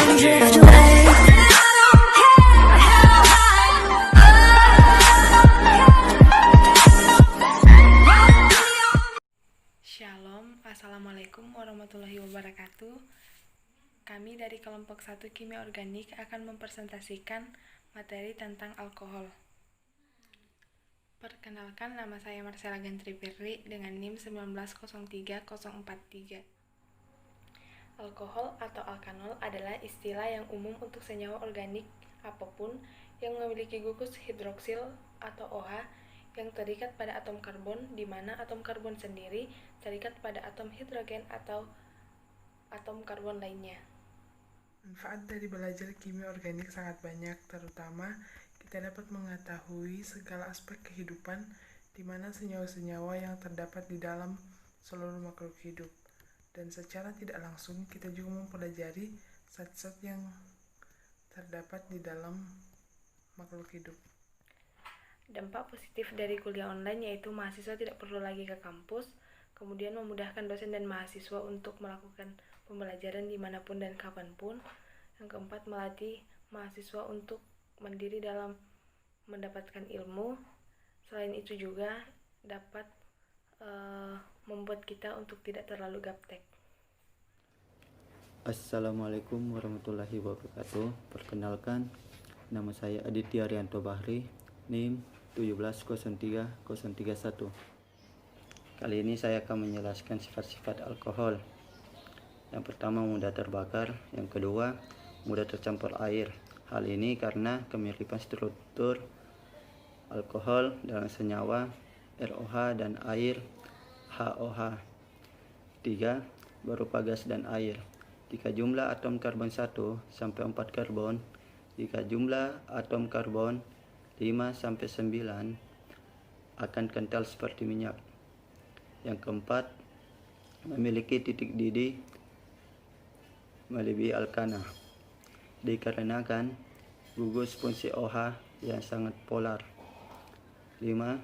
and drift away. Shalom, Assalamualaikum warahmatullahi wabarakatuh. Kami dari kelompok 1 Kimia Organik akan mempresentasikan materi tentang alkohol. Perkenalkan, nama saya Marcella Gantri Firly dengan NIM 1903043. Alkohol atau alkanol adalah istilah yang umum untuk senyawa organik apapun yang memiliki gugus hidroksil atau OH yang terikat pada atom karbon, di mana atom karbon sendiri terikat pada atom hidrogen atau atom karbon lainnya. Manfaat dari belajar kimia organik sangat banyak, terutama kita dapat mengetahui segala aspek kehidupan di mana senyawa-senyawa yang terdapat di dalam seluruh makhluk hidup. Dan secara tidak langsung kita juga mempelajari zat-zat yang terdapat di dalam makhluk hidup. Dampak positif dari kuliah online yaitu mahasiswa tidak perlu lagi ke kampus, kemudian memudahkan dosen dan mahasiswa untuk melakukan pembelajaran dimanapun dan kapanpun. Yang keempat, melatih mahasiswa untuk mandiri dalam mendapatkan ilmu. Selain itu juga dapat membuat kita untuk tidak terlalu gaptek. Assalamualaikum warahmatullahi wabarakatuh. Perkenalkan, nama saya Aditya Rianto Bahri, NIM 1703031. Kali ini saya akan menjelaskan sifat-sifat alkohol. Yang pertama, mudah terbakar. Yang kedua, mudah tercampur air. Hal ini karena kemiripan struktur alkohol dalam senyawa ROH dan air HOH. 3. Berupa gas dan air. Jika jumlah atom karbon 1 sampai 4 karbon, jika jumlah atom karbon 5 sampai 9 akan kental seperti minyak. Yang keempat, memiliki titik didih melebihi alkana, dikarenakan gugus fungsi OH yang sangat polar. 5.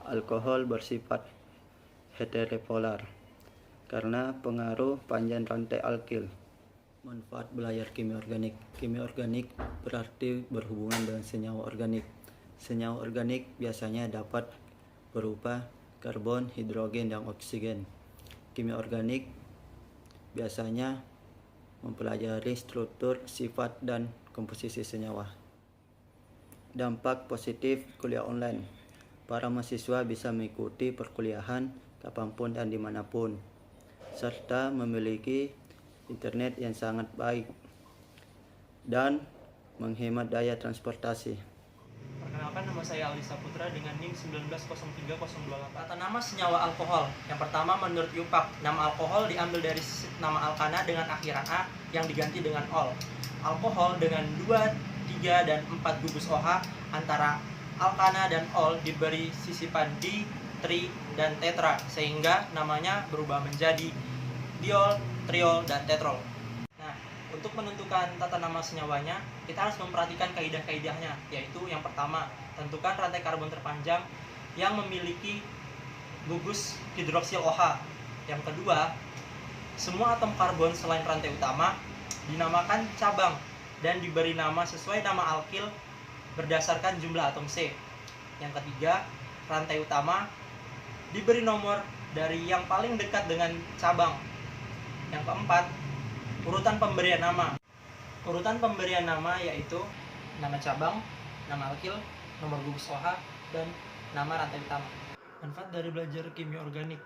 Alkohol bersifat heteropolar karena pengaruh panjang rantai alkil. Manfaat belajar kimia organik. Kimia organik berarti berhubungan dengan senyawa organik. Senyawa organik biasanya dapat berupa karbon, hidrogen, dan oksigen. Kimia organik biasanya mempelajari struktur, sifat, dan komposisi senyawa. Dampak positif kuliah online. Para mahasiswa bisa mengikuti perkuliahan kapanpun dan dimanapun, serta memiliki internet yang sangat baik dan menghemat daya transportasi. Perkenalkan, nama saya Aldi Saputra dengan NIM 1903028. Tata nama senyawa alkohol. Yang pertama, menurut IUPAC, nama alkohol diambil dari nama alkana dengan akhiran A yang diganti dengan ol. Alkohol dengan 2, 3, dan 4 gugus OH antara alkana dan ol diberi sisipan di, tri, dan tetra, sehingga namanya berubah menjadi diol, triol, dan tetrol. Nah, untuk menentukan tata nama senyawanya, kita harus memperhatikan kaidah-kaidahnya, yaitu yang pertama, tentukan rantai karbon terpanjang yang memiliki gugus hidroksil OH. Yang kedua, semua atom karbon selain rantai utama dinamakan cabang dan diberi nama sesuai nama alkil berdasarkan jumlah atom C. Yang ketiga, rantai utama diberi nomor dari yang paling dekat dengan cabang. Yang keempat, urutan pemberian nama. Urutan pemberian nama yaitu nama cabang, nama alkil, nomor gugus OH, dan nama rantai utama. Manfaat dari belajar kimia organik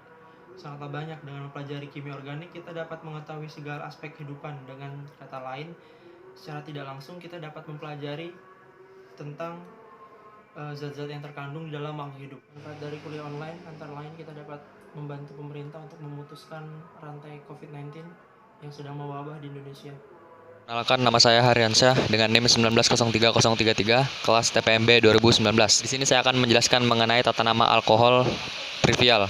sangatlah banyak. Dengan mempelajari kimia organik, kita dapat mengetahui segala aspek kehidupan. Dengan kata lain, secara tidak langsung kita dapat mempelajari tentang zat-zat yang terkandung di dalam makhluk hidup. Manfaat dari kuliah online antara lain, kita dapat membantu pemerintah untuk memutuskan rantai COVID-19 yang sedang mewabah di Indonesia. Perkenalkan, nama saya Haryansyah dengan NIM 1903033, kelas TPMB 2019. Di sini saya akan menjelaskan mengenai tata nama alkohol trivial.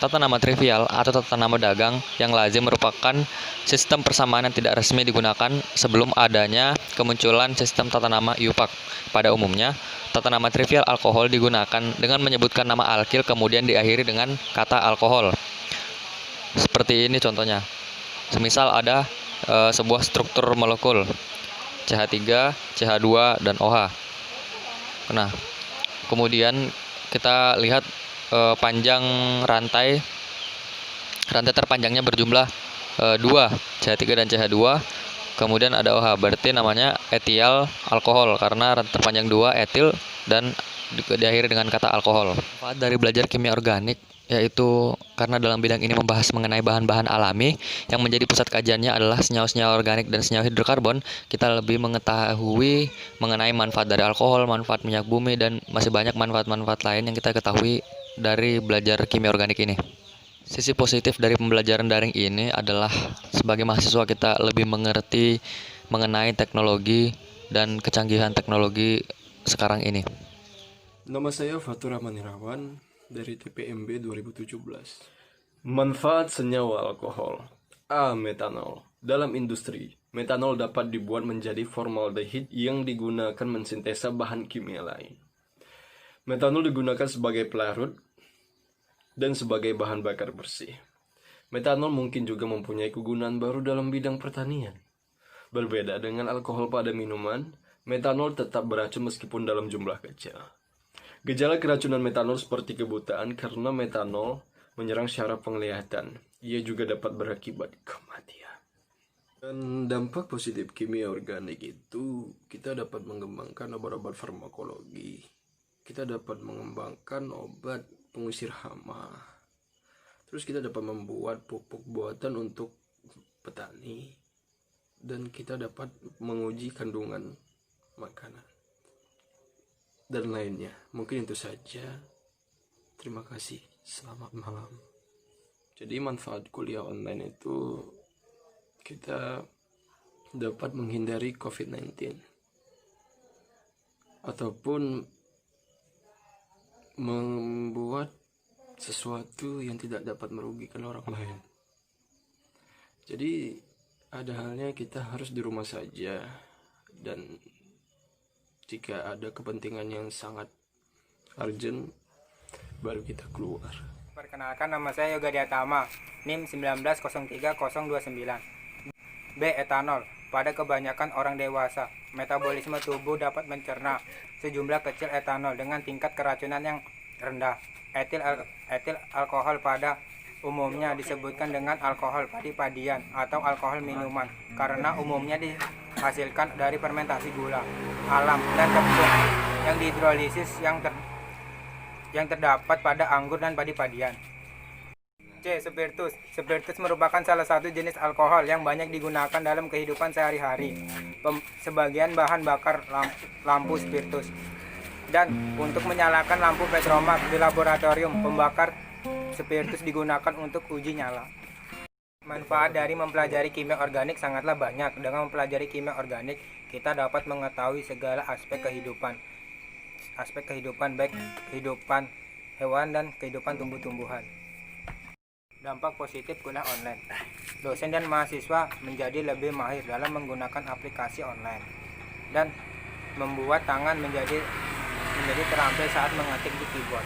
Tata nama trivial atau tata nama dagang yang lazim merupakan sistem persamaan yang tidak resmi digunakan sebelum adanya kemunculan sistem tata nama IUPAC. Pada umumnya, tata nama trivial alkohol digunakan dengan menyebutkan nama alkil kemudian diakhiri dengan kata alkohol. Seperti ini contohnya. Semisal ada sebuah struktur molekul CH3, CH2, dan OH. Nah, kemudian kita lihat panjang rantai terpanjangnya berjumlah 2, CH3 dan CH2. Kemudian ada OH, berarti namanya etil alkohol karena rantai terpanjang 2 etil dan diakhiri dengan kata alkohol. Manfaat dari belajar kimia organik yaitu karena dalam bidang ini membahas mengenai bahan-bahan alami yang menjadi pusat kajiannya adalah senyawa-senyawa organik dan senyawa hidrokarbon. Kita lebih mengetahui mengenai manfaat dari alkohol, manfaat minyak bumi, dan masih banyak manfaat-manfaat lain yang kita ketahui dari belajar kimia organik ini. Sisi positif dari pembelajaran daring ini adalah sebagai mahasiswa kita lebih mengerti mengenai teknologi dan kecanggihan teknologi sekarang ini. Nama saya Fatur Rahman Irawan dari TPMB 2017. Manfaat senyawa alkohol. A. Metanol. Dalam industri, metanol dapat dibuat menjadi formaldehid yang digunakan mensintesa bahan kimia lain. Metanol digunakan sebagai pelarut dan sebagai bahan bakar bersih. Metanol mungkin juga mempunyai kegunaan baru dalam bidang pertanian. Berbeda dengan alkohol pada minuman, metanol tetap beracun meskipun dalam jumlah kecil. Gejala keracunan metanol seperti kebutaan karena metanol menyerang syaraf penglihatan. Ia juga dapat berakibat kematian. Dan dampak positif kimia organik itu, kita dapat mengembangkan obat-obat farmakologi. Kita dapat mengembangkan obat pengusir hama. Terus kita dapat membuat pupuk buatan untuk petani. Dan kita dapat menguji kandungan makanan dan lainnya. Mungkin itu saja. Terima kasih. Selamat malam. Jadi manfaat kuliah online itu kita dapat menghindari COVID-19 ataupun membuat sesuatu yang tidak dapat merugikan orang lain. Jadi ada halnya kita harus di rumah saja, dan jika ada kepentingan yang sangat urgent, baru kita keluar. Perkenalkan, nama saya Yoga Diatama, NIM 1903029. B. Etanol. Pada kebanyakan orang dewasa, metabolisme tubuh dapat mencerna sejumlah kecil etanol dengan tingkat keracunan yang rendah. Etil alkohol pada umumnya disebutkan dengan alkohol padi-padian atau alkohol minuman karena umumnya dihasilkan dari fermentasi gula alam dan tepung yang dihidrolisis yang terdapat pada anggur dan padi-padian. C. Spiritus. Spiritus merupakan salah satu jenis alkohol yang banyak digunakan dalam kehidupan sehari-hari. Sebagian bahan bakar lampu spiritus. Dan untuk menyalakan lampu petromak di laboratorium, pembakar spiritus digunakan untuk uji nyala. Manfaat dari mempelajari kimia organik sangatlah banyak. Dengan mempelajari kimia organik, kita dapat mengetahui segala aspek kehidupan. Aspek kehidupan baik kehidupan hewan dan kehidupan tumbuh-tumbuhan. Dampak positif kuliah online. Dosen dan mahasiswa menjadi lebih mahir dalam menggunakan aplikasi online dan membuat tangan menjadi terampil saat mengetik di keyboard.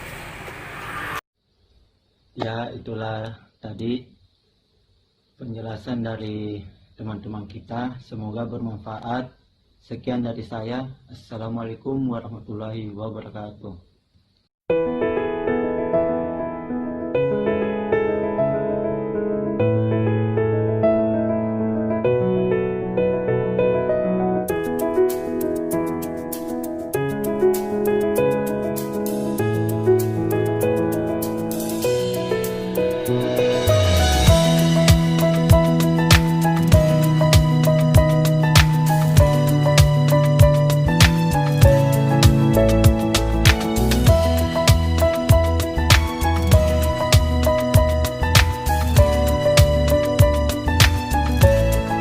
Ya, itulah tadi penjelasan dari teman-teman kita. Semoga bermanfaat. Sekian dari saya. Assalamualaikum warahmatullahi wabarakatuh.